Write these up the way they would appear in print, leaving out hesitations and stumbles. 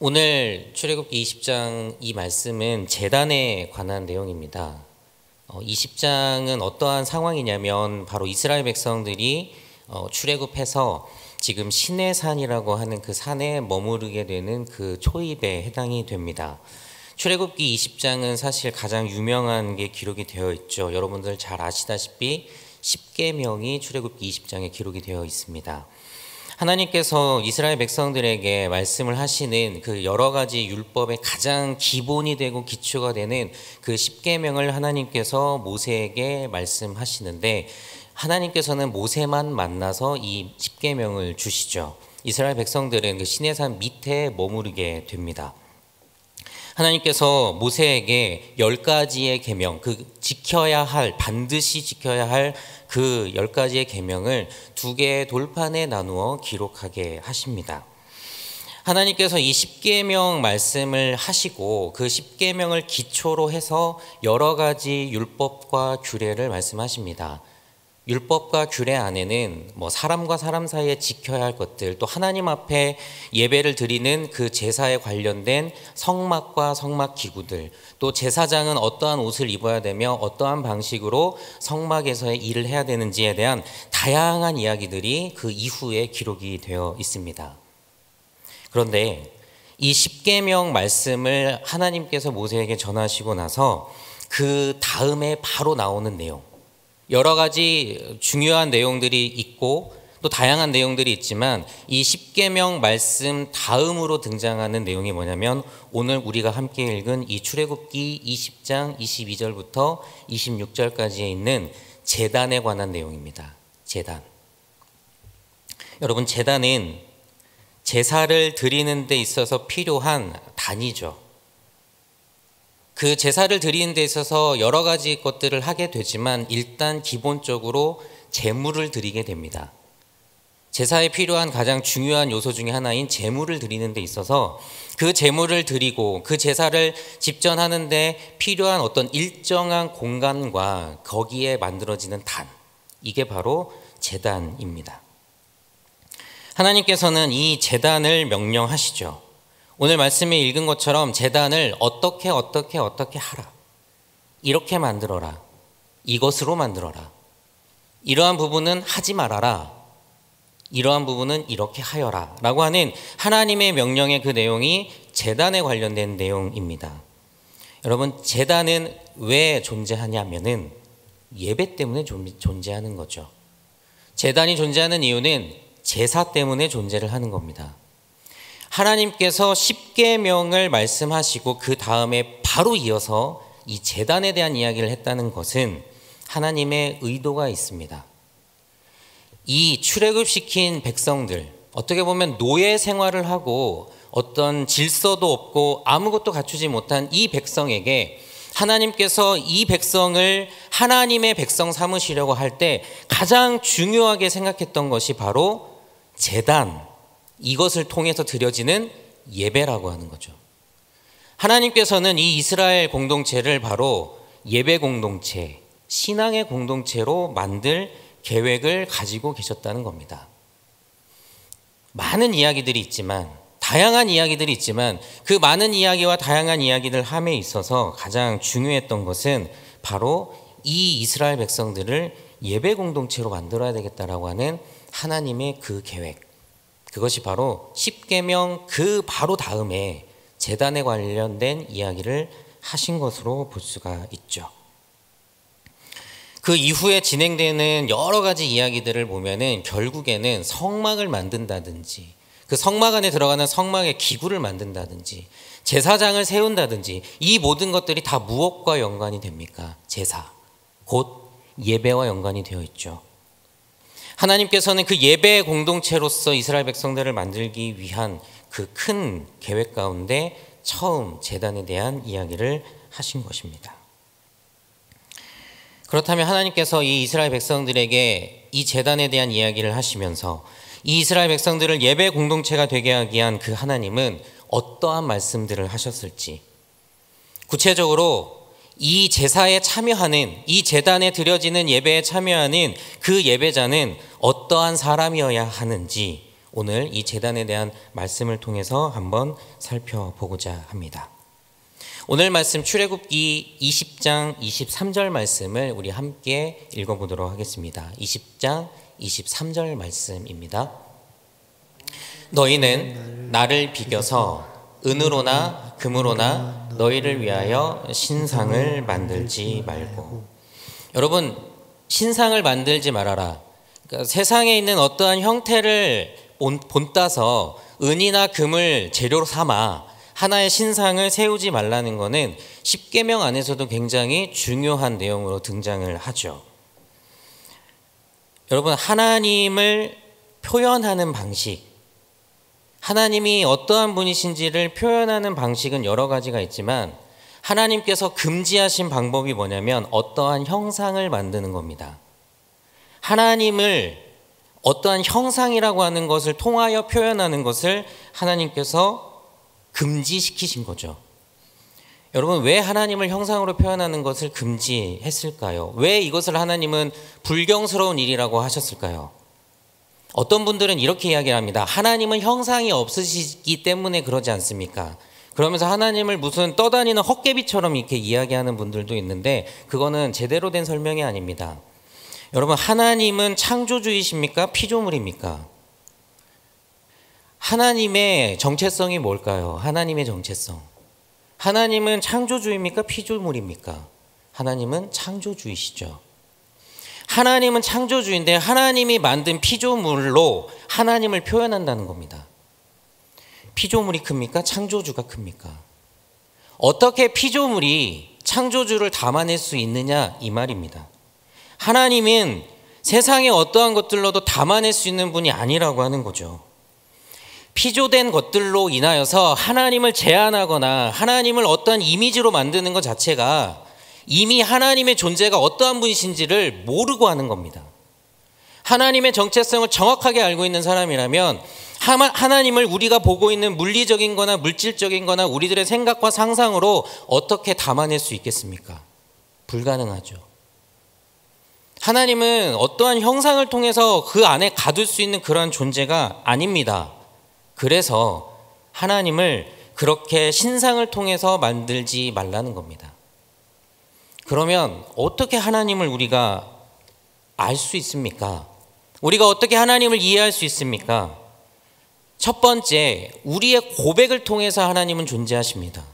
오늘 출애굽기 20장 이 말씀은 제단에 관한 내용입니다. 20장은 어떠한 상황이냐면 바로 이스라엘 백성들이 출애굽해서 지금 시내산이라고 하는 그 산에 머무르게 되는 그 초입에 해당이 됩니다. 출애굽기 20장은 사실 가장 유명한 게 기록이 되어 있죠. 여러분들 잘 아시다시피 10계명이 출애굽기 20장에 기록이 되어 있습니다. 하나님께서 이스라엘 백성들에게 말씀을 하시는 그 여러 가지 율법의 가장 기본이 되고 기초가 되는 그 10계명을 하나님께서 모세에게 말씀하시는데, 하나님께서는 모세만 만나서 이 10계명을 주시죠. 이스라엘 백성들은 그 시내산 밑에 머무르게 됩니다. 하나님께서 모세에게 10가지의 계명, 반드시 지켜야 할 그 10가지의 계명을 2개의 돌판에 나누어 기록하게 하십니다. 하나님께서 이 10계명 말씀을 하시고 그 10계명을 기초로 해서 여러 가지 율법과 규례를 말씀하십니다. 율법과 규례 안에는 사람과 사람 사이에 지켜야 할 것들, 또 하나님 앞에 예배를 드리는 그 제사에 관련된 성막과 성막 기구들, 또 제사장은 어떠한 옷을 입어야 되며 어떠한 방식으로 성막에서의 일을 해야 되는지에 대한 다양한 이야기들이 그 이후에 기록이 되어 있습니다. 그런데 이 10계명 말씀을 하나님께서 모세에게 전하시고 나서 그 다음에 바로 나오는 내용, 여러 가지 중요한 내용들이 있고 또 다양한 내용들이 있지만 이 10계명 말씀 다음으로 등장하는 내용이 뭐냐면 오늘 우리가 함께 읽은 이 출애굽기 20장 22절부터 26절까지에 있는 제단에 관한 내용입니다. 제단. 여러분, 제단은 제사를 드리는 데 있어서 필요한 단위죠. 그 제사를 드리는 데 있어서 여러 가지 것들을 하게 되지만 일단 기본적으로 제물을 드리게 됩니다. 제사에 필요한 가장 중요한 요소 중에 하나인 제물을 드리는 데 있어서 그 제물을 드리고 그 제사를 집전하는 데 필요한 어떤 일정한 공간과 거기에 만들어지는 단, 이게 바로 제단입니다. 하나님께서는 이 제단을 명령하시죠. 오늘 말씀에 읽은 것처럼 제단을 어떻게 하라. 이렇게 만들어라. 이것으로 만들어라. 이러한 부분은 하지 말아라. 이러한 부분은 이렇게 하여라. 라고 하는 하나님의 명령의 그 내용이 제단에 관련된 내용입니다. 여러분, 제단은 왜 존재하냐면은 예배 때문에 존재하는 거죠. 제단이 존재하는 이유는 제사 때문에 존재를 하는 겁니다. 하나님께서 10계명을 말씀하시고 그 다음에 바로 이어서 이 제단에 대한 이야기를 했다는 것은 하나님의 의도가 있습니다. 이 출애굽시킨 백성들, 어떻게 보면 노예 생활을 하고 어떤 질서도 없고 아무것도 갖추지 못한 이 백성에게 하나님께서 이 백성을 하나님의 백성 삼으시려고 할 때 가장 중요하게 생각했던 것이 바로 제단, 이것을 통해서 드려지는 예배라고 하는 거죠. 하나님께서는 이 이스라엘 공동체를 바로 예배 공동체, 신앙의 공동체로 만들 계획을 가지고 계셨다는 겁니다. 많은 이야기들이 있지만, 다양한 이야기들이 있지만 그 많은 이야기와 다양한 이야기들 함에 있어서 가장 중요했던 것은 바로 이 이스라엘 백성들을 예배 공동체로 만들어야 되겠다라고 하는 하나님의 그 계획, 그것이 바로 10계명 그 바로 다음에 제단에 관련된 이야기를 하신 것으로 볼 수가 있죠. 그 이후에 진행되는 여러 가지 이야기들을 보면은 결국에는 성막을 만든다든지, 그 성막 안에 들어가는 성막의 기구를 만든다든지, 제사장을 세운다든지, 이 모든 것들이 다 무엇과 연관이 됩니까? 제사, 곧 예배와 연관이 되어 있죠. 하나님께서는 그 예배 공동체로서 이스라엘 백성들을 만들기 위한 그 큰 계획 가운데 처음 제단에 대한 이야기를 하신 것입니다. 그렇다면 하나님께서 이 이스라엘 백성들에게 이 제단에 대한 이야기를 하시면서 이 이스라엘 백성들을 예배 공동체가 되게 하기 위한 그 하나님은 어떠한 말씀들을 하셨을지, 구체적으로 이 제사에 참여하는, 이 제단에 드려지는 예배에 참여하는 그 예배자는 어떠한 사람이어야 하는지 오늘 이 제단에 대한 말씀을 통해서 한번 살펴보고자 합니다. 오늘 말씀 출애굽기 20장 23절 말씀을 우리 함께 읽어보도록 하겠습니다. 20장 23절 말씀입니다. 너희는 나를 비겨서 은으로나 금으로나 너희를 위하여 신상을 만들지 말고. 여러분, 신상을 만들지 말아라. 그러니까 세상에 있는 어떠한 형태를 본따서 은이나 금을 재료로 삼아 하나의 신상을 세우지 말라는 것은 십계명 안에서도 굉장히 중요한 내용으로 등장을 하죠. 여러분, 하나님을 표현하는 방식, 하나님이 어떠한 분이신지를 표현하는 방식은 여러 가지가 있지만 하나님께서 금지하신 방법이 뭐냐면 어떠한 형상을 만드는 겁니다. 하나님을 어떠한 형상이라고 하는 것을 통하여 표현하는 것을 하나님께서 금지시키신 거죠. 여러분, 왜 하나님을 형상으로 표현하는 것을 금지했을까요? 왜 이것을 하나님은 불경스러운 일이라고 하셨을까요? 어떤 분들은 이렇게 이야기를 합니다. 하나님은 형상이 없으시기 때문에 그러지 않습니까? 그러면서 하나님을 무슨 떠다니는 헛개비처럼 이렇게 이야기하는 분들도 있는데 그거는 제대로 된 설명이 아닙니다. 여러분, 하나님은 창조주이십니까? 피조물입니까? 하나님의 정체성이 뭘까요? 하나님의 정체성. 하나님은 창조주입니까? 피조물입니까? 하나님은 창조주이시죠. 하나님은 창조주인데 하나님이 만든 피조물로 하나님을 표현한다는 겁니다. 피조물이 큽니까? 창조주가 큽니까? 어떻게 피조물이 창조주를 담아낼 수 있느냐 이 말입니다. 하나님은 세상의 어떠한 것들로도 담아낼 수 있는 분이 아니라고 하는 거죠. 피조된 것들로 인하여서 하나님을 제한하거나 하나님을 어떠한 이미지로 만드는 것 자체가 이미 하나님의 존재가 어떠한 분이신지를 모르고 하는 겁니다. 하나님의 정체성을 정확하게 알고 있는 사람이라면 하나님을 우리가 보고 있는 물리적인 거나 물질적인 거나 우리들의 생각과 상상으로 어떻게 담아낼 수 있겠습니까? 불가능하죠. 하나님은 어떠한 형상을 통해서 그 안에 가둘 수 있는 그러한 존재가 아닙니다. 그래서 하나님을 그렇게 신상을 통해서 만들지 말라는 겁니다. 그러면 어떻게 하나님을 우리가 알 수 있습니까? 우리가 어떻게 하나님을 이해할 수 있습니까? 첫 번째, 우리의 고백을 통해서 하나님은 존재하십니다.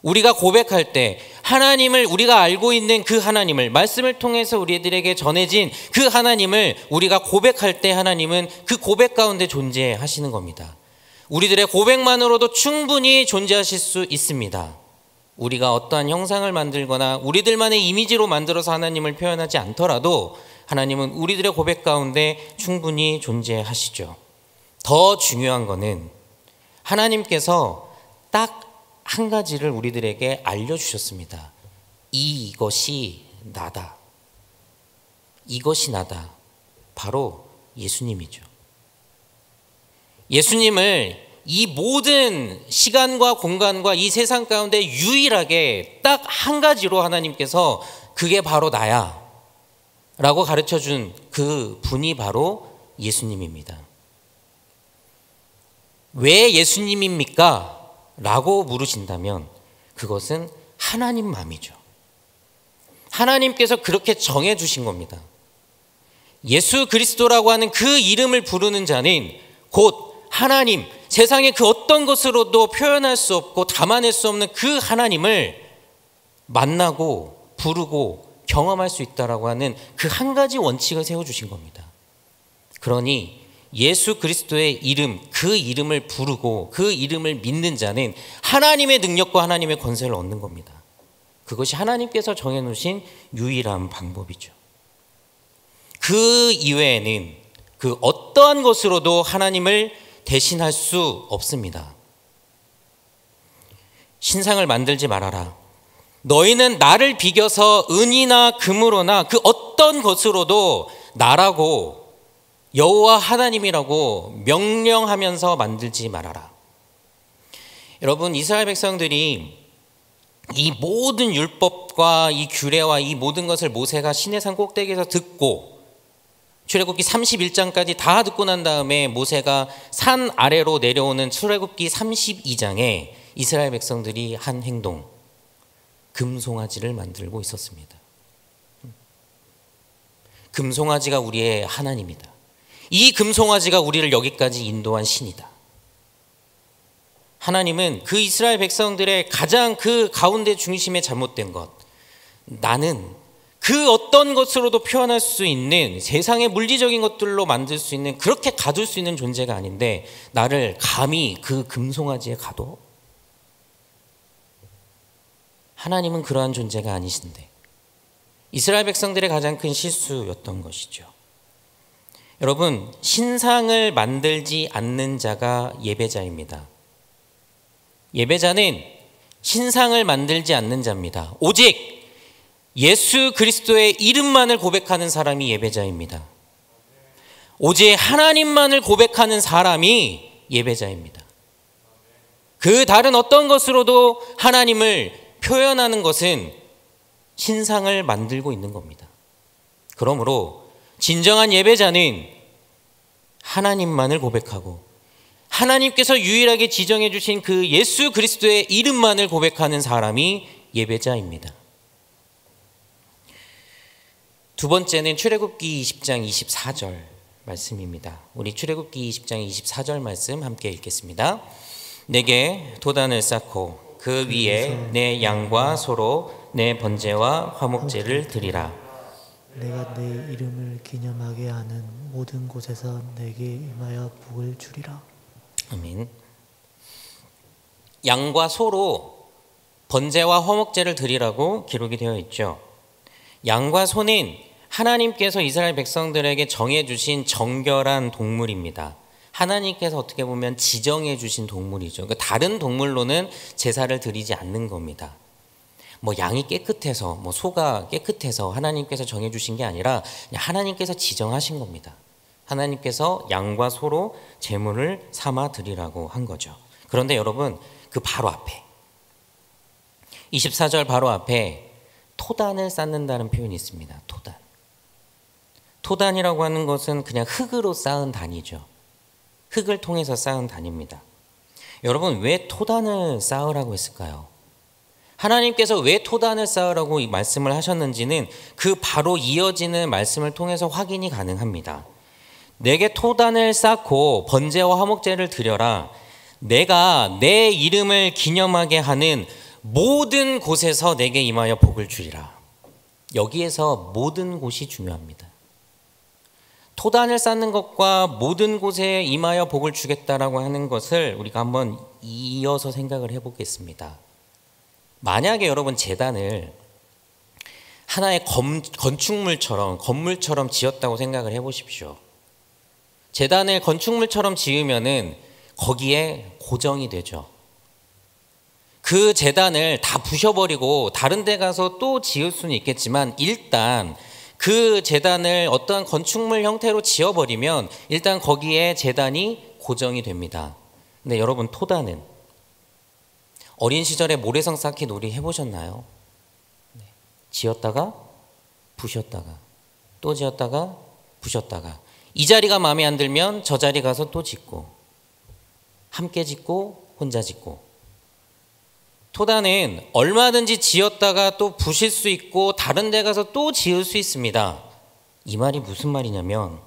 우리가 고백할 때 하나님을 우리가 알고 있는 그 하나님을 말씀을 통해서 우리들에게 전해진 그 하나님을 우리가 고백할 때 하나님은 그 고백 가운데 존재하시는 겁니다. 우리들의 고백만으로도 충분히 존재하실 수 있습니다. 우리가 어떠한 형상을 만들거나 우리들만의 이미지로 만들어서 하나님을 표현하지 않더라도 하나님은 우리들의 고백 가운데 충분히 존재하시죠. 더 중요한 것은 하나님께서 딱 한 가지를 우리들에게 알려주셨습니다. 이것이 나다. 이것이 나다. 바로 예수님이죠. 예수님을 이 모든 시간과 공간과 이 세상 가운데 유일하게 딱 한 가지로 하나님께서 그게 바로 나야 라고 가르쳐준 그 분이 바로 예수님입니다. 왜 예수님입니까? 라고 물으신다면 그것은 하나님 마음이죠. 하나님께서 그렇게 정해주신 겁니다. 예수 그리스도라고 하는 그 이름을 부르는 자는 곧 하나님, 세상의 그 어떤 것으로도 표현할 수 없고 담아낼 수 없는 그 하나님을 만나고 부르고 경험할 수 있다라고 하는 그 한 가지 원칙을 세워주신 겁니다. 그러니 예수 그리스도의 이름, 그 이름을 부르고 그 이름을 믿는 자는 하나님의 능력과 하나님의 권세를 얻는 겁니다. 그것이 하나님께서 정해놓으신 유일한 방법이죠. 그 이외에는 그 어떠한 것으로도 하나님을 대신할 수 없습니다. 신상을 만들지 말아라. 너희는 나를 비겨서 은이나 금으로나 그 어떤 것으로도 나라고 여호와 하나님이라고 명령하면서 만들지 말아라. 여러분, 이스라엘 백성들이 이 모든 율법과 이 규례와 이 모든 것을 모세가 시내산 꼭대기에서 듣고 출애굽기 31장까지 다 듣고 난 다음에 모세가 산 아래로 내려오는 출애굽기 32장에 이스라엘 백성들이 한 행동, 금송아지를 만들고 있었습니다. 금송아지가 우리의 하나님이다. 이 금송아지가 우리를 여기까지 인도한 신이다. 하나님은 그 이스라엘 백성들의 가장 그 가운데 중심에 잘못된 것, 나는 그 어떤 것으로도 표현할 수 있는 세상의 물리적인 것들로 만들 수 있는 그렇게 가둘 수 있는 존재가 아닌데 나를 감히 그 금송아지에 가둬? 하나님은 그러한 존재가 아니신데 이스라엘 백성들의 가장 큰 실수였던 것이죠. 여러분, 신상을 만들지 않는 자가 예배자입니다. 예배자는 신상을 만들지 않는 자입니다. 오직 예수 그리스도의 이름만을 고백하는 사람이 예배자입니다. 오직 하나님만을 고백하는 사람이 예배자입니다. 그 다른 어떤 것으로도 하나님을 표현하는 것은 신상을 만들고 있는 겁니다. 그러므로 진정한 예배자는 하나님만을 고백하고 하나님께서 유일하게 지정해 주신 그 예수 그리스도의 이름만을 고백하는 사람이 예배자입니다. 두 번째는 출애굽기 20장 24절 말씀입니다. 우리 출애굽기 20장 24절 말씀 함께 읽겠습니다. 내게 도단을 쌓고 그 위에 내 양과 소로 내 번제와 화목제를 드리라. 내가 내 이름을 기념하게 하는 모든 곳에서 내게 임하여 복을 주리라. 아멘. 양과 소로 번제와 화목제를 드리라고 기록이 되어 있죠. 양과 소는 하나님께서 이스라엘 백성들에게 정해주신 정결한 동물입니다. 하나님께서 어떻게 보면 지정해 주신 동물이죠. 그러니까 다른 동물로는 제사를 드리지 않는 겁니다. 뭐 양이 깨끗해서 뭐 소가 깨끗해서 하나님께서 정해 주신 게 아니라 그냥 하나님께서 지정하신 겁니다. 하나님께서 양과 소로 제물을 삼아 드리라고 한 거죠. 그런데 여러분, 그 바로 앞에 24절 바로 앞에 토단을 쌓는다는 표현이 있습니다. 토단. 토단이라고 하는 것은 그냥 흙으로 쌓은 단이죠. 흙을 통해서 쌓은 단입니다. 여러분, 왜 토단을 쌓으라고 했을까요? 하나님께서 왜 토단을 쌓으라고 이 말씀을 하셨는지는 그 바로 이어지는 말씀을 통해서 확인이 가능합니다. 내게 토단을 쌓고 번제와 화목제를 드려라. 내가 내 이름을 기념하게 하는 모든 곳에서 내게 임하여 복을 주리라. 여기에서 모든 곳이 중요합니다. 토단을 쌓는 것과 모든 곳에 임하여 복을 주겠다라고 하는 것을 우리가 한번 이어서 생각을 해보겠습니다. 만약에 여러분 제단을 하나의 건물처럼 지었다고 생각을 해보십시오. 제단을 건축물처럼 지으면은 거기에 고정이 되죠. 그 제단을 다 부셔버리고 다른 데 가서 또 지을 수는 있겠지만 일단 그 제단을 어떠한 건축물 형태로 지어버리면 일단 거기에 제단이 고정이 됩니다. 근데 여러분, 토단은 어린 시절에 모래성 쌓기 놀이 해보셨나요? 지었다가 부셨다가 또 지었다가 부셨다가 이 자리가 마음에 안 들면 저 자리 가서 또 짓고 함께 짓고 혼자 짓고. 토단은 얼마든지 지었다가 또 부실 수 있고 다른 데 가서 또 지을 수 있습니다. 이 말이 무슨 말이냐면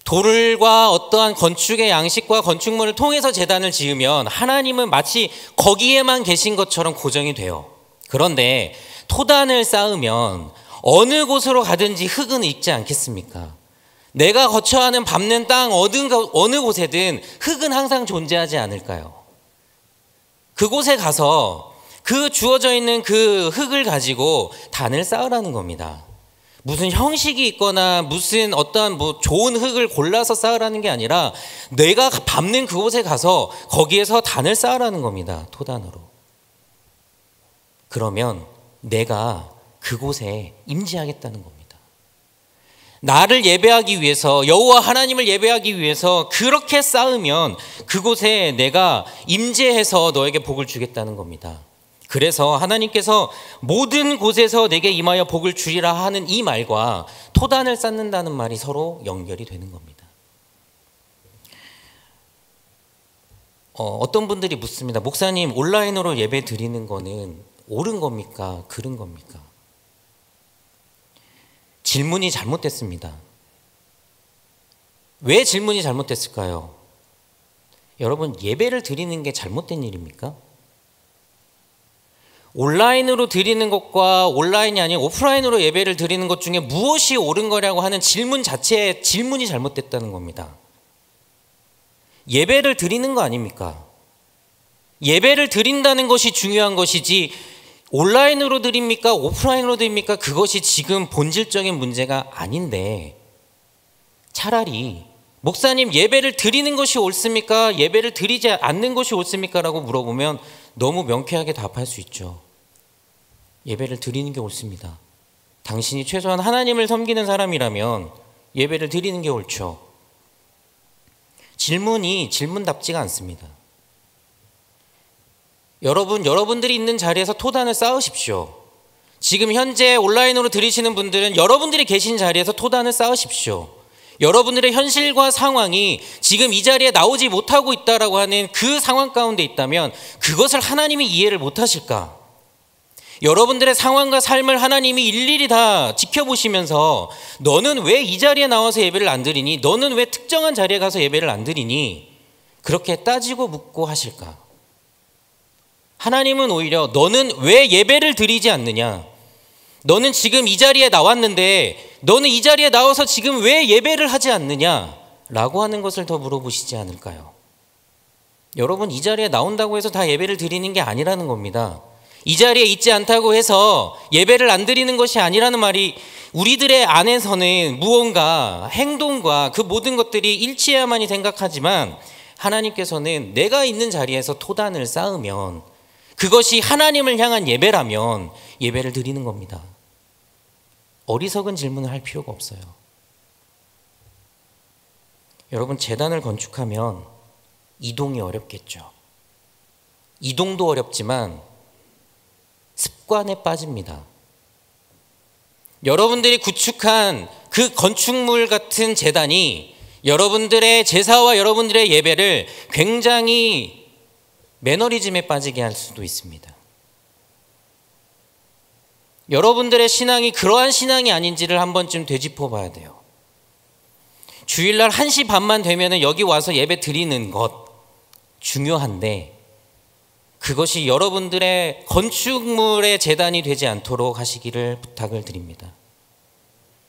돌과 어떠한 건축의 양식과 건축물을 통해서 제단을 지으면 하나님은 마치 거기에만 계신 것처럼 고정이 돼요. 그런데 토단을 쌓으면 어느 곳으로 가든지 흙은 있지 않겠습니까? 내가 거처하는 밟는 땅 어느 곳에든 흙은 항상 존재하지 않을까요? 그곳에 가서 그 주어져 있는 그 흙을 가지고 단을 쌓으라는 겁니다. 무슨 형식이 있거나 무슨 어떠한 좋은 흙을 골라서 쌓으라는 게 아니라 내가 밟는 그곳에 가서 거기에서 단을 쌓으라는 겁니다. 토단으로. 그러면 내가 그곳에 임재하겠다는 겁니다. 나를 예배하기 위해서, 여호와 하나님을 예배하기 위해서 그렇게 쌓으면 그곳에 내가 임재해서 너에게 복을 주겠다는 겁니다. 그래서 하나님께서 모든 곳에서 내게 임하여 복을 주리라 하는 이 말과 토단을 쌓는다는 말이 서로 연결이 되는 겁니다. 어떤 분들이 묻습니다. 목사님, 온라인으로 예배 드리는 거는 옳은 겁니까? 그른 겁니까? 질문이 잘못됐습니다. 왜 질문이 잘못됐을까요? 여러분, 예배를 드리는 게 잘못된 일입니까? 온라인으로 드리는 것과 온라인이 아닌 오프라인으로 예배를 드리는 것 중에 무엇이 옳은 거냐고 하는 질문 자체에 질문이 잘못됐다는 겁니다. 예배를 드리는 거 아닙니까? 예배를 드린다는 것이 중요한 것이지 온라인으로 드립니까? 오프라인으로 드립니까? 그것이 지금 본질적인 문제가 아닌데, 차라리 목사님, 예배를 드리는 것이 옳습니까? 예배를 드리지 않는 것이 옳습니까? 라고 물어보면 너무 명쾌하게 답할 수 있죠. 예배를 드리는 게 옳습니다. 당신이 최소한 하나님을 섬기는 사람이라면 예배를 드리는 게 옳죠. 질문이 질문답지가 않습니다. 여러분들이 있는 자리에서 토단을 쌓으십시오. 지금 현재 온라인으로 들으시는 분들은 여러분들이 계신 자리에서 토단을 쌓으십시오. 여러분들의 현실과 상황이 지금 이 자리에 나오지 못하고 있다라고 하는 그 상황 가운데 있다면 그것을 하나님이 이해를 못하실까? 여러분들의 상황과 삶을 하나님이 일일이 다 지켜보시면서 너는 왜 이 자리에 나와서 예배를 안 드리니? 너는 왜 특정한 자리에 가서 예배를 안 드리니? 그렇게 따지고 묻고 하실까? 하나님은 오히려 너는 왜 예배를 드리지 않느냐? 너는 지금 이 자리에 나왔는데 너는 이 자리에 나와서 지금 왜 예배를 하지 않느냐? 라고 하는 것을 더 물어보시지 않을까요? 여러분, 이 자리에 나온다고 해서 다 예배를 드리는 게 아니라는 겁니다. 이 자리에 있지 않다고 해서 예배를 안 드리는 것이 아니라는 말이 우리들의 안에서는 무언가 행동과 그 모든 것들이 일치해야만이 생각하지만 하나님께서는 내가 있는 자리에서 토단을 쌓으면 그것이 하나님을 향한 예배라면 예배를 드리는 겁니다. 어리석은 질문을 할 필요가 없어요. 여러분, 제단을 건축하면 이동이 어렵겠죠. 이동도 어렵지만 습관에 빠집니다. 여러분들이 구축한 그 건축물 같은 제단이 여러분들의 제사와 여러분들의 예배를 굉장히 매너리즘에 빠지게 할 수도 있습니다. 여러분들의 신앙이 그러한 신앙이 아닌지를 한 번쯤 되짚어 봐야 돼요. 주일날 1시 반만 되면 여기 와서 예배 드리는 것 중요한데 그것이 여러분들의 건축물의 제단이 되지 않도록 하시기를 부탁을 드립니다.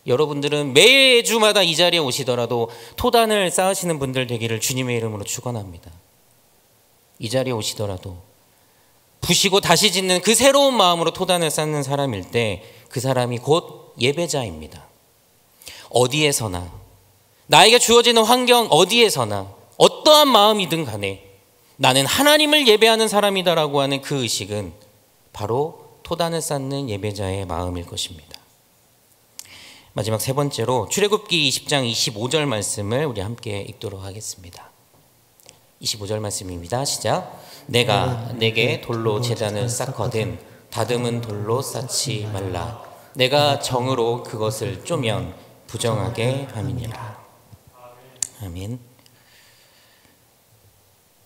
여러분들은 매주마다 이 자리에 오시더라도 토단을 쌓으시는 분들 되기를 주님의 이름으로 축원합니다. 이 자리에 오시더라도 부시고 다시 짓는 그 새로운 마음으로 토단을 쌓는 사람일 때 그 사람이 곧 예배자입니다. 어디에서나 나에게 주어지는 환경 어디에서나 어떠한 마음이든 간에 나는 하나님을 예배하는 사람이다라고 하는 그 의식은 바로 토단을 쌓는 예배자의 마음일 것입니다. 마지막 세 번째로 출애굽기 20장 25절 말씀을 우리 함께 읽도록 하겠습니다. 25절 말씀입니다. 시작. 내가 내게 돌로 제단을 쌓거든 다듬은 돌로 쌓지 말라. 내가 정으로 그것을 쪼면 부정하게 함이니라. 아멘.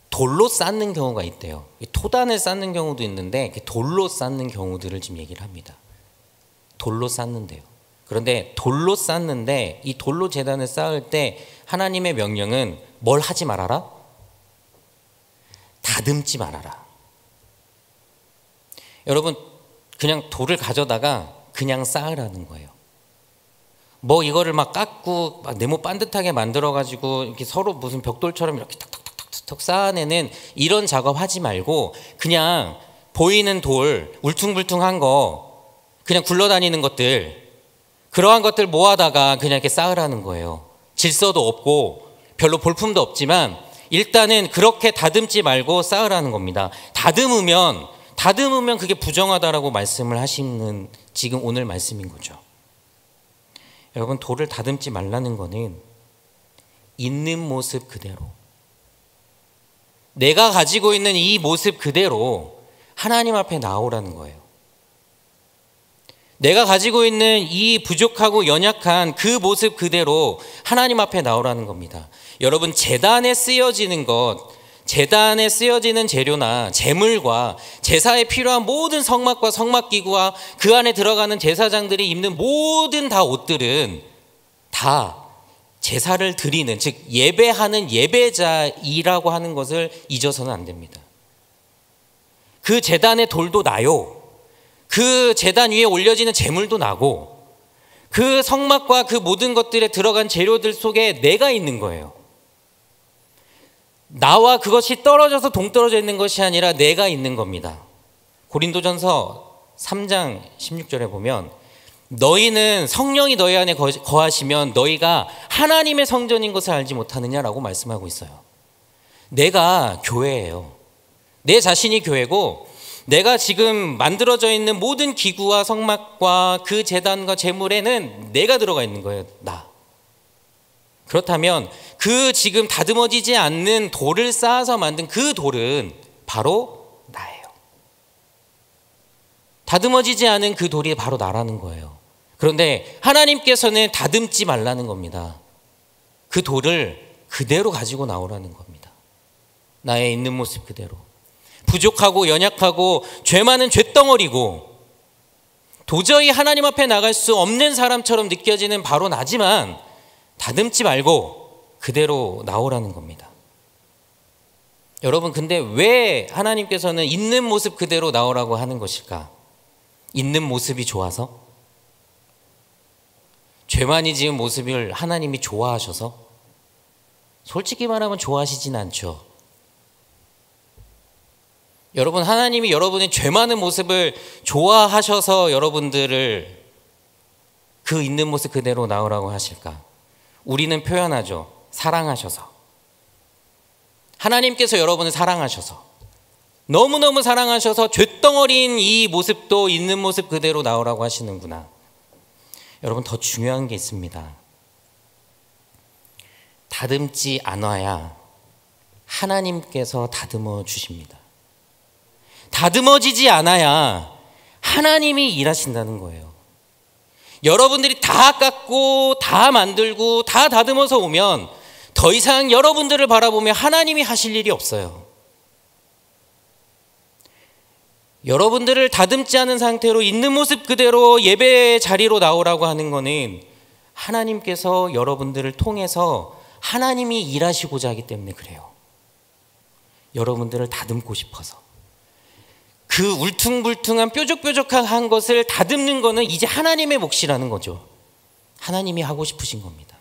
돌로 쌓는 경우가 있대요. 토단을 쌓는 경우도 있는데 돌로 쌓는 경우들을 지금 얘기를 합니다. 돌로 쌓는데요. 그런데 돌로 쌓는데 이 돌로 제단을 쌓을 때 하나님의 명령은 뭘 하지 말아라? 다듬지 말아라. 여러분, 그냥 돌을 가져다가 그냥 쌓으라는 거예요. 뭐 이거를 막 깎고 막 네모 반듯하게 만들어가지고 이렇게 서로 무슨 벽돌처럼 이렇게 탁탁탁탁 쌓아내는 이런 작업 하지 말고 그냥 보이는 돌 울퉁불퉁한 거 그냥 굴러다니는 것들 그러한 것들 모아다가 그냥 이렇게 쌓으라는 거예요. 질서도 없고 별로 볼품도 없지만 일단은 그렇게 다듬지 말고 쌓으라는 겁니다. 다듬으면 그게 부정하다라고 말씀을 하시는 지금 오늘 말씀인 거죠. 여러분, 돌을 다듬지 말라는 거는 있는 모습 그대로 내가 가지고 있는 이 모습 그대로 하나님 앞에 나오라는 거예요. 내가 가지고 있는 이 부족하고 연약한 그 모습 그대로 하나님 앞에 나오라는 겁니다. 여러분, 제단에 쓰여지는 것, 제단에 쓰여지는 재료나 제물과 제사에 필요한 모든 성막과 성막기구와 그 안에 들어가는 제사장들이 입는 모든 다 옷들은 다 제사를 드리는, 즉 예배하는 예배자이라고 하는 것을 잊어서는 안 됩니다. 그 제단의 돌도 나요. 그 제단 위에 올려지는 제물도 나고, 그 성막과 그 모든 것들에 들어간 재료들 속에 내가 있는 거예요. 나와 그것이 떨어져서 동떨어져 있는 것이 아니라 내가 있는 겁니다. 고린도전서 3장 16절에 보면 너희는 성령이 너희 안에 거하시면 너희가 하나님의 성전인 것을 알지 못하느냐라고 말씀하고 있어요. 내가 교회예요. 내 자신이 교회고, 내가 지금 만들어져 있는 모든 기구와 성막과 그 제단과 제물에는 내가 들어가 있는 거예요. 나. 그렇다면 그 지금 다듬어지지 않는 돌을 쌓아서 만든 그 돌은 바로 나예요. 다듬어지지 않은 그 돌이 바로 나라는 거예요. 그런데 하나님께서는 다듬지 말라는 겁니다. 그 돌을 그대로 가지고 나오라는 겁니다. 나의 있는 모습 그대로. 부족하고 연약하고 죄 많은 죄덩어리고 도저히 하나님 앞에 나갈 수 없는 사람처럼 느껴지는 바로 나지만 다듬지 말고 그대로 나오라는 겁니다. 여러분, 근데 왜 하나님께서는 있는 모습 그대로 나오라고 하는 것일까? 있는 모습이 좋아서? 죄 많이 지은 모습을 하나님이 좋아하셔서? 솔직히 말하면 좋아하시진 않죠. 여러분, 하나님이 여러분의 죄 많은 모습을 좋아하셔서 여러분들을 그 있는 모습 그대로 나오라고 하실까? 우리는 표현하죠. 사랑하셔서. 하나님께서 여러분을 사랑하셔서, 너무너무 사랑하셔서 죄덩어리인 이 모습도 있는 모습 그대로 나오라고 하시는구나. 여러분, 더 중요한 게 있습니다. 다듬지 않아야 하나님께서 다듬어 주십니다. 다듬어지지 않아야 하나님이 일하신다는 거예요. 여러분들이 다 깎고 다 만들고 다 다듬어서 오면 더 이상 여러분들을 바라보며 하나님이 하실 일이 없어요. 여러분들을 다듬지 않은 상태로 있는 모습 그대로 예배의 자리로 나오라고 하는 것은 하나님께서 여러분들을 통해서 하나님이 일하시고자 하기 때문에 그래요. 여러분들을 다듬고 싶어서. 그 울퉁불퉁한 뾰족뾰족한 것을 다듬는 것은 이제 하나님의 몫이라는 거죠. 하나님이 하고 싶으신 겁니다.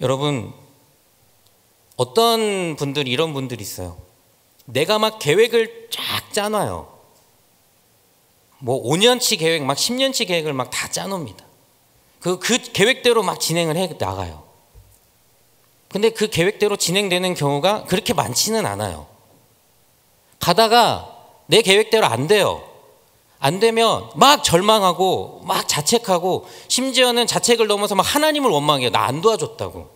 여러분, 어떤 분들이 이런 분들이 있어요. 내가 막 계획을 쫙 짜놔요. 뭐 5년치 계획, 막 10년치 계획을 막 다 짜놓습니다. 그 계획대로 막 진행을 해 나가요. 근데 그 계획대로 진행되는 경우가 그렇게 많지는 않아요. 가다가 내 계획대로 안 돼요. 안 되면 막 절망하고 막 자책하고, 심지어는 자책을 넘어서 막 하나님을 원망해요. 나 안 도와줬다고.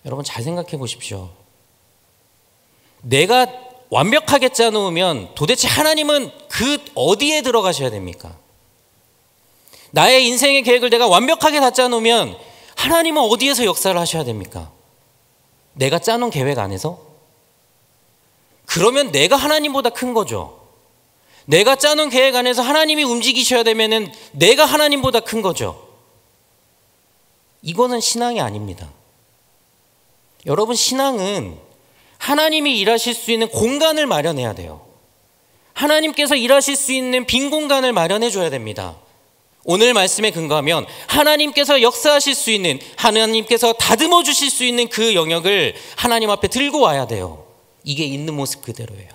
여러분, 잘 생각해 보십시오. 내가 완벽하게 짜놓으면 도대체 하나님은 그 어디에 들어가셔야 됩니까? 나의 인생의 계획을 내가 완벽하게 다 짜놓으면 하나님은 어디에서 역사를 하셔야 됩니까? 내가 짜놓은 계획 안에서? 그러면 내가 하나님보다 큰 거죠. 내가 짜놓은 계획 안에서 하나님이 움직이셔야 되면은 내가 하나님보다 큰 거죠. 이거는 신앙이 아닙니다. 여러분, 신앙은 하나님이 일하실 수 있는 공간을 마련해야 돼요. 하나님께서 일하실 수 있는 빈 공간을 마련해 줘야 됩니다. 오늘 말씀에 근거하면 하나님께서 역사하실 수 있는, 하나님께서 다듬어 주실 수 있는 그 영역을 하나님 앞에 들고 와야 돼요. 이게 있는 모습 그대로예요.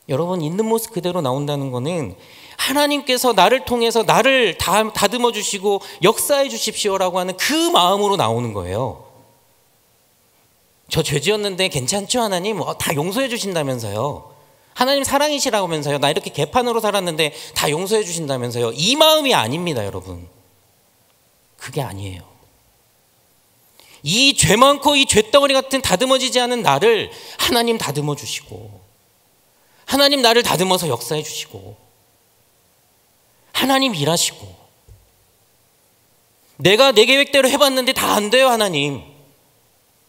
여러분, 있는 모습 그대로 나온다는 것은 하나님께서 나를 통해서 나를 다듬어 주시고 역사해 주십시오라고 하는 그 마음으로 나오는 거예요. 저 죄 지었는데 괜찮죠 하나님? 다 용서해 주신다면서요. 하나님 사랑이시라면서요. 나 이렇게 개판으로 살았는데 다 용서해 주신다면서요. 이 마음이 아닙니다, 여러분. 그게 아니에요. 이 죄 많고 이 죄덩어리 같은 다듬어지지 않은 나를 하나님 다듬어 주시고, 하나님 나를 다듬어서 역사해 주시고, 하나님 일하시고, 내가 내 계획대로 해봤는데 다 안 돼요. 하나님,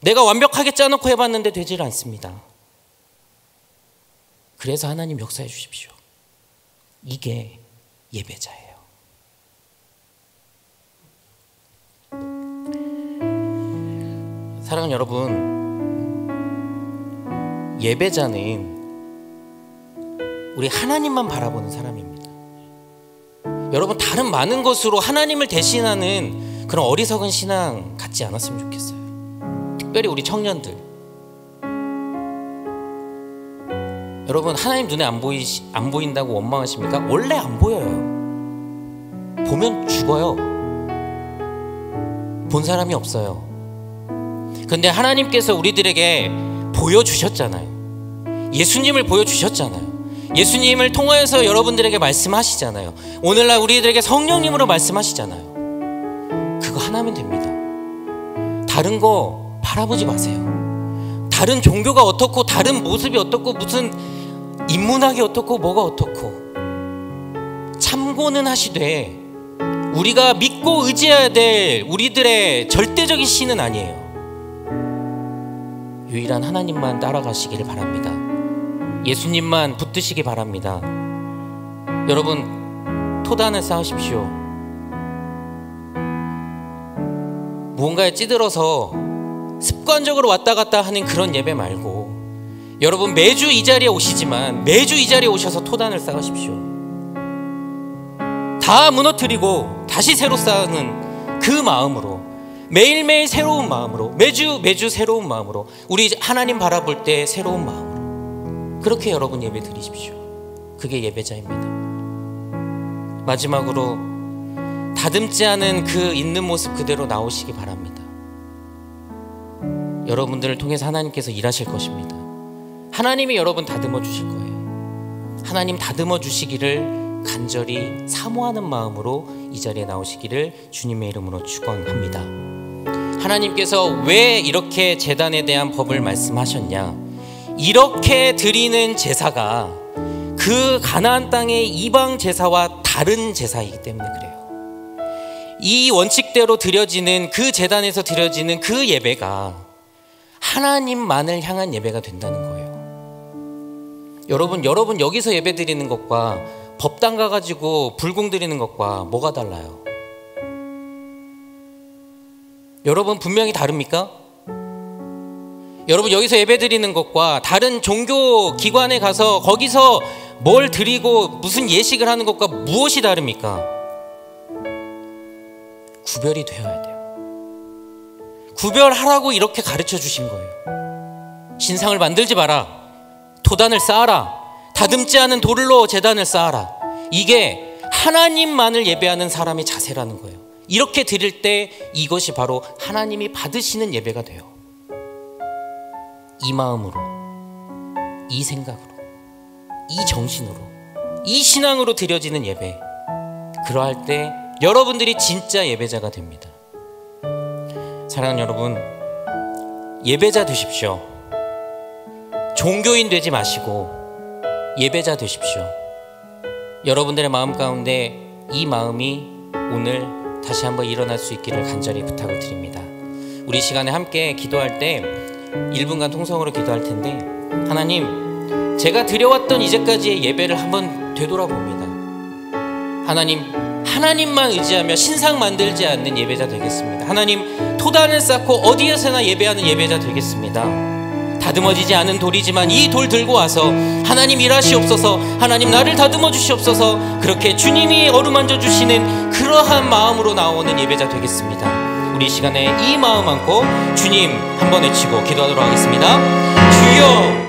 내가 완벽하게 짜놓고 해봤는데 되질 않습니다. 그래서 하나님 역사해 주십시오. 이게 예배자예요. 사랑하는 여러분, 예배자는 우리 하나님만 바라보는 사람입니다. 여러분, 다른 많은 것으로 하나님을 대신하는 그런 어리석은 신앙 갖지 않았으면 좋겠어요. 특별히 우리 청년들. 여러분, 하나님 눈에 안 보인다고 원망하십니까? 원래 안 보여요. 보면 죽어요. 본 사람이 없어요. 근데 하나님께서 우리들에게 보여주셨잖아요. 예수님을 보여주셨잖아요. 예수님을 통하여서 여러분들에게 말씀하시잖아요. 오늘날 우리들에게 성령님으로 말씀하시잖아요. 그거 하나면 됩니다. 다른 거 바라보지 마세요. 다른 종교가 어떻고, 다른 모습이 어떻고, 무슨 인문학이 어떻고, 뭐가 어떻고, 참고는 하시되 우리가 믿고 의지해야 될 우리들의 절대적인 신은 아니에요. 유일한 하나님만 따라가시기를 바랍니다. 예수님만 붙드시기 바랍니다. 여러분, 토단을 쌓으십시오. 무언가에 찌들어서 습관적으로 왔다 갔다 하는 그런 예배 말고, 여러분 매주 이 자리에 오시지만 매주 이 자리에 오셔서 토단을 쌓으십시오. 다 무너뜨리고 다시 새로 쌓는 그 마음으로, 매일매일 새로운 마음으로, 매주 새로운 마음으로, 우리 하나님 바라볼 때 새로운 마음으로, 그렇게 여러분 예배 드리십시오. 그게 예배자입니다. 마지막으로, 다듬지 않은 그 있는 모습 그대로 나오시기 바랍니다. 여러분들을 통해서 하나님께서 일하실 것입니다. 하나님이 여러분 다듬어 주실 거예요. 하나님 다듬어 주시기를 간절히 사모하는 마음으로 이 자리에 나오시기를 주님의 이름으로 축원합니다. 하나님께서 왜 이렇게 제단에 대한 법을 말씀하셨냐? 이렇게 드리는 제사가 그 가나안 땅의 이방 제사와 다른 제사이기 때문에 그래요. 이 원칙대로 드려지는 그 제단에서 드려지는 그 예배가 하나님만을 향한 예배가 된다는 거예요. 여러분 여기서 예배 드리는 것과 법당 가가지고 불공 드리는 것과 뭐가 달라요? 여러분 분명히 다릅니까? 여러분 여기서 예배 드리는 것과 다른 종교 기관에 가서 거기서 뭘 드리고 무슨 예식을 하는 것과 무엇이 다릅니까? 구별이 되어야 돼요. 구별하라고 이렇게 가르쳐 주신 거예요. 신상을 만들지 마라, 도단을 쌓아라, 다듬지 않은 돌로 제단을 쌓아라. 이게 하나님만을 예배하는 사람의 자세라는 거예요. 이렇게 드릴 때 이것이 바로 하나님이 받으시는 예배가 돼요. 이 마음으로, 이 생각으로, 이 정신으로, 이 신앙으로 드려지는 예배, 그러할 때 여러분들이 진짜 예배자가 됩니다. 사랑하는 여러분, 예배자 되십시오. 종교인 되지 마시고 예배자 되십시오. 여러분들의 마음 가운데 이 마음이 오늘 다시 한번 일어날 수 있기를 간절히 부탁을 드립니다. 우리 시간에 함께 기도할 때 1분간 통성으로 기도할 텐데, 하나님, 제가 드려왔던 이제까지의 예배를 한번 되돌아봅니다. 하나님만 의지하며 신상 만들지 않는 예배자 되겠습니다. 하나님, 토단을 쌓고 어디에서나 예배하는 예배자 되겠습니다. 다듬어지지 않은 돌이지만 이 돌 들고 와서 하나님 일하시옵소서, 하나님 나를 다듬어 주시옵소서, 그렇게 주님이 어루만져 주시는 그러한 마음으로 나오는 예배자 되겠습니다. 우리 시간에 이 마음 안고 주님 한번 외치고 기도하도록 하겠습니다. 주여